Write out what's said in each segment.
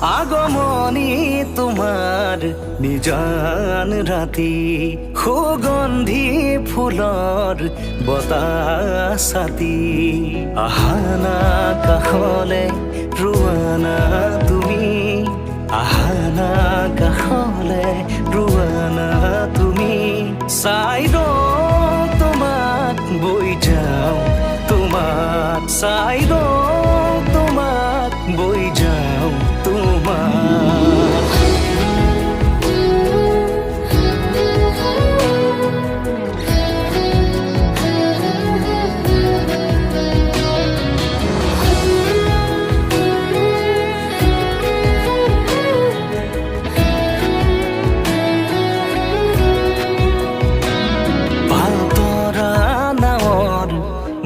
আগমনী তোমাৰ নিজান ৰাতি সুগন্ধি ফুলৰ বতাহ ছাতি আহানা কাষলে ৰোৱানা তুমি আহানা কাষলে ৰোৱানা তুমি চাই ৰওঁ তোমাক বৈ যাওঁ তোমাক চাই ৰওঁ তোমাক বৈ যাওঁ তোমাক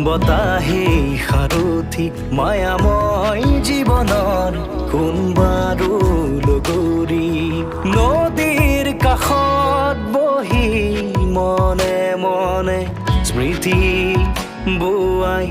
বতাহে সাৰথি মায়াময় জীৱনৰ কোনবাৰো লগৰী নদীৰ কাষত বহি মনে মনে স্মৃতি বোৱাই